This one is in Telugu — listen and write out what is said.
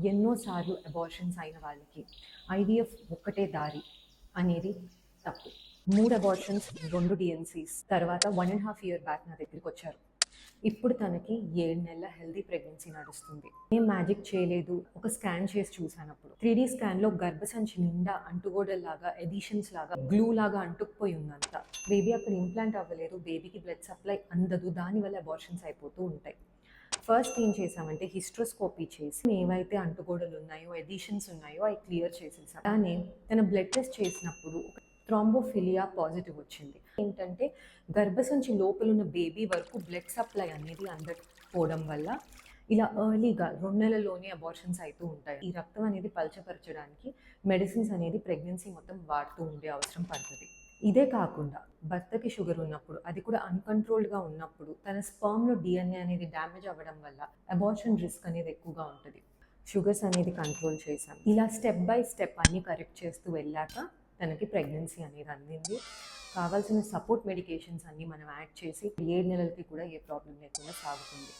ఎన్నోసార్లు అబార్షన్స్ అయిన వాళ్ళకి ఐవీఎఫ్ ఒక్కటే దారి అనేది తప్పు. 3 అబార్షన్స్, 2 డిఎన్సీస్ తర్వాత 1.5 year బ్యాక్ నా దగ్గరికి వచ్చారు. ఇప్పుడు తనకి 7 నెలల హెల్దీ ప్రెగ్నెన్సీ నడుస్తుంది. ఏం మ్యాజిక్ చేయలేదు. ఒక స్కాన్ చేసి చూసానప్పుడు 3D స్కాన్లో గర్భసంచి నిండా అంటుగోడల్లాగా, ఎడిషన్స్ లాగా, గ్లూ లాగా అంటుకుపోయి ఉందంత. బేబీ అక్కడ ఇంప్లాంట్ అవ్వలేదు, బేబీకి బ్లడ్ సప్లై అందదు, దానివల్ల అబార్షన్స్ అయిపోతూ ఉంటాయి. ఫస్ట్ ఏం చేసామంటే హిస్ట్రోస్కోపీ చేసి ఏవైతే అంటుగోడలు ఉన్నాయో, ఎడిషన్స్ ఉన్నాయో అవి క్లియర్ చేసేసాం. అలానే తన బ్లడ్ టెస్ట్ చేసినప్పుడు ఒక థ్రాంబోఫిలియా పాజిటివ్ వచ్చింది. ఏంటంటే గర్భసంచి లోపల ఉన్న బేబీ వరకు బ్లడ్ సప్లై అనేది అందకపోవడం వల్ల ఇలా ఎర్లీగా 2 నెలల్లోనే అబార్షన్స్ అవుతూ ఉంటాయి. ఈ రక్తం అనేది పలచపరచడానికి మెడిసిన్స్ అనేది ప్రెగ్నెన్సీ మొత్తం వాడుతూ ఉండే అవసరం పడుతుంది. ఇదే కాకుండా భర్తకి షుగర్ ఉన్నప్పుడు, అది కూడా అన్‌కంట్రోల్డ్‌గా ఉన్నప్పుడు తన స్పర్మ్‌లో డీఎన్ఏ అనేది డ్యామేజ్ అవ్వడం వల్ల అబార్షన్ రిస్క్ అనేది ఎక్కువగా ఉంటుంది. షుగర్స్ అనేది కంట్రోల్ చేశాం. ఇలా స్టెప్ బై స్టెప్ అన్నీ కరెక్ట్ చేస్తూ వెళ్ళాక తనకి ప్రెగ్నెన్సీ అనేది అందింది. కావాల్సిన సపోర్ట్ మెడికేషన్స్ అన్నీ మనం యాడ్ చేసి 7 నెలలకి కూడా ఏ ప్రాబ్లం లేకుండా సాగుతుంది.